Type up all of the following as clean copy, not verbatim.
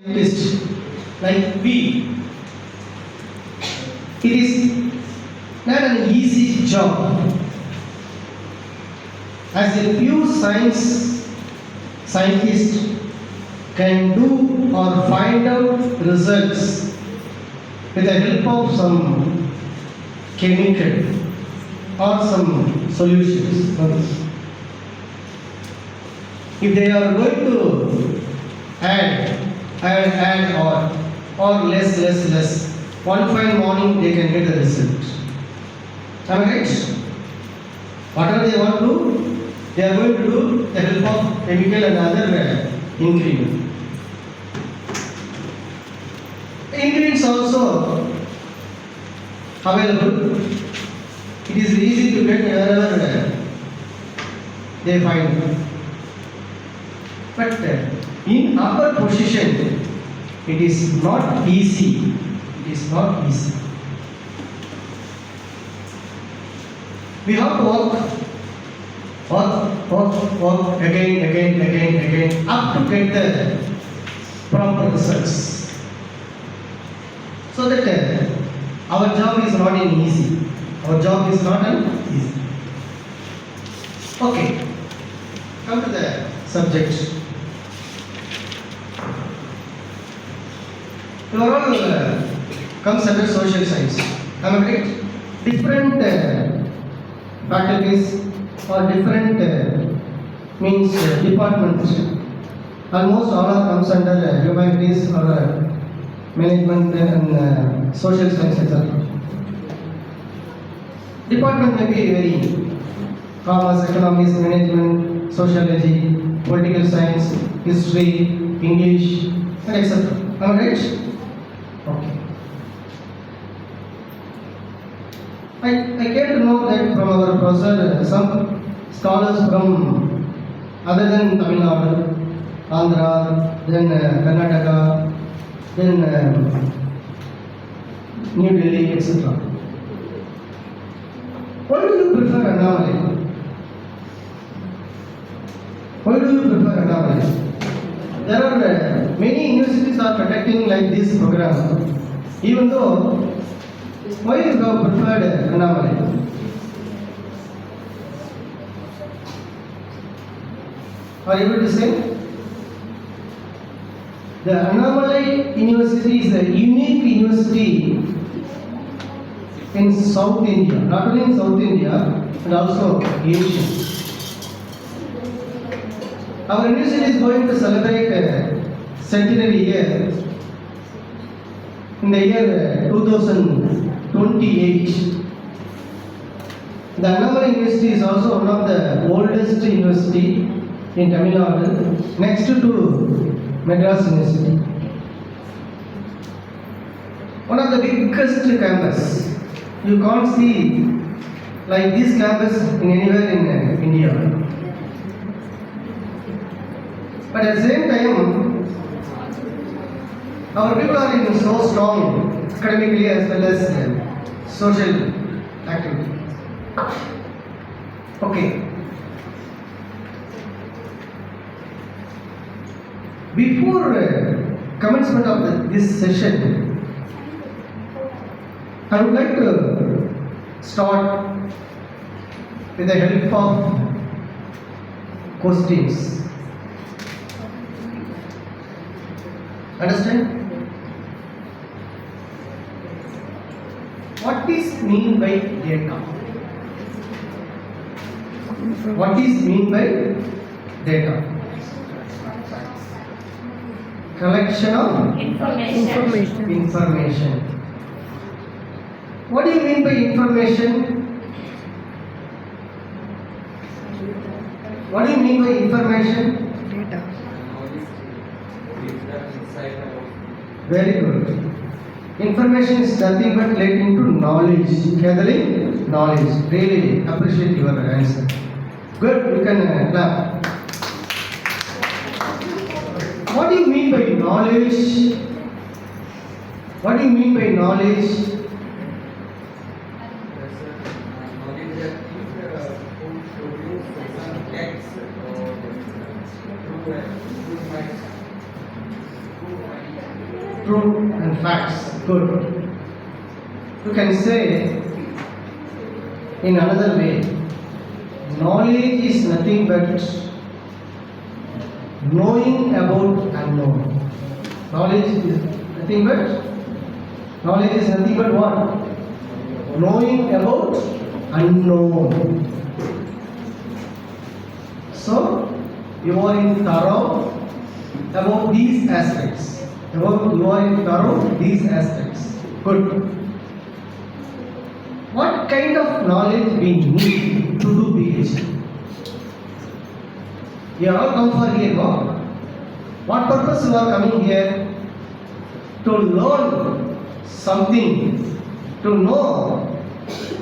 scientist like we, it is not an easy job. As a pure scientist can do or find out results with the help of some chemical or some solutions. If they are going to add or less, one fine morning they can get the result. Am I right? Whatever they want to do, they are going to do with the help of chemical and other ingredient. The ingredients also available. It is easy to get wherever they find. But in our position, it is not easy. It is not easy. We have to work again up to get the proper results. So that our job is not an easy. Our job is not an easy. Okay, come to the subject. You are all comes under social science. Am I right? Different faculties or different means departments. Almost all are comes under humanities or management and social science, etc. Department may be very commerce, economics, management, sociology, political science, history, English, and etc. Am I right? Okay. I came to know that from our professor, some scholars from other than Tamil Nadu, Andhra, then Karnataka, then New Delhi, etc. Why do you prefer Annamalai? Why do you prefer Annamalai? There are many universities are conducting like this program. Even though, why you have preferred Annamalai? Are you able to say? The Annamalai University is a unique university in South India, not only in South India, and also Asia. Our university is going to celebrate centenary year in the year 2028. The Annamalai University is also one of the oldest university in Tamil Nadu, next to Madras University. One of the biggest campus. You can't see like this campus in anywhere in India. But at the same time, our people are so strong academically as well as social activity. Okay. Before commencement of this session, I would like to start with the help of questions. Understand? What is mean by data? What is mean by data? Collection of information. What do you mean by information? What do you mean by information? Data. Very good. Information is nothing but relating to knowledge. Gathering knowledge. Really appreciate your answer. Good, you can clap. What do you mean by knowledge? What do you mean by knowledge? truth and facts. Good. You can say in another way, knowledge is nothing but knowing about unknown. Knowledge is nothing but what? Knowing about unknown. So you are in thorough about these aspects. You are in thorough these aspects. Good. What kind of knowledge we need to do PhD? You are all come for here, no? What purpose you are coming here? To learn something, to know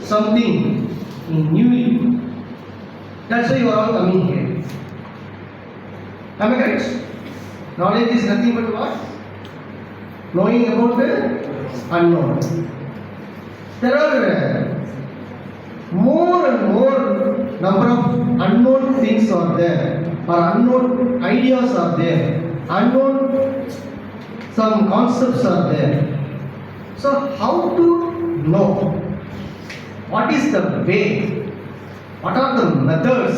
something new. That's why you are all coming here. Am I correct? Knowledge is nothing but what? Knowing about the unknown. There are more and more number of unknown things are there, or unknown ideas are there, unknown some concepts are there. So how to know? What is the way? What are the methods?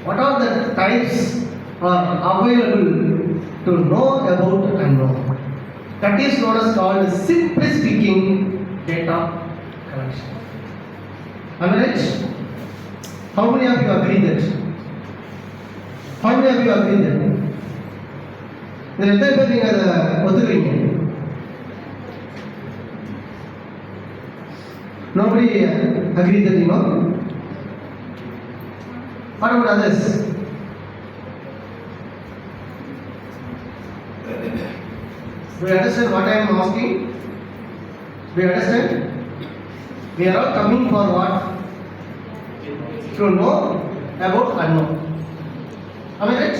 What are the types are available to know about unknown? That is known as called, simply speaking, data collection. Am I right? How many of you agree that? How many of you agree that? இதில் எத்தனை பேர் நீங்கள் அதை ஒத்துக்கிறீங்க? Nobody agree that, you know? What about others? Do you understand what I am asking? Do you understand? We are all coming for what? To know about unknown. Am I right?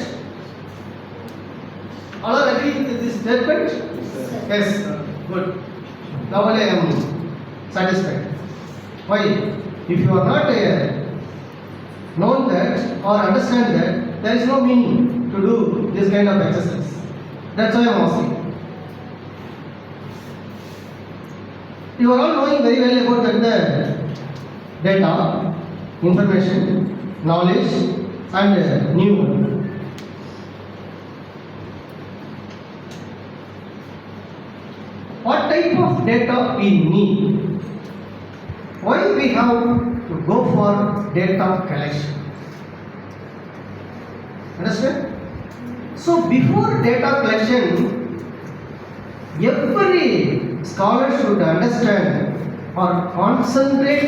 All are agree with this statement? Yes. Good. Now I am satisfied. Why? If you are not known that or understand that, there is no meaning to do this kind of exercise. That's why I am asking. You are all knowing very well about that the data, information, knowledge, and new. What type of data we need? Why we have to go for data collection? Understand? So before data collection, every scholar should understand or concentrate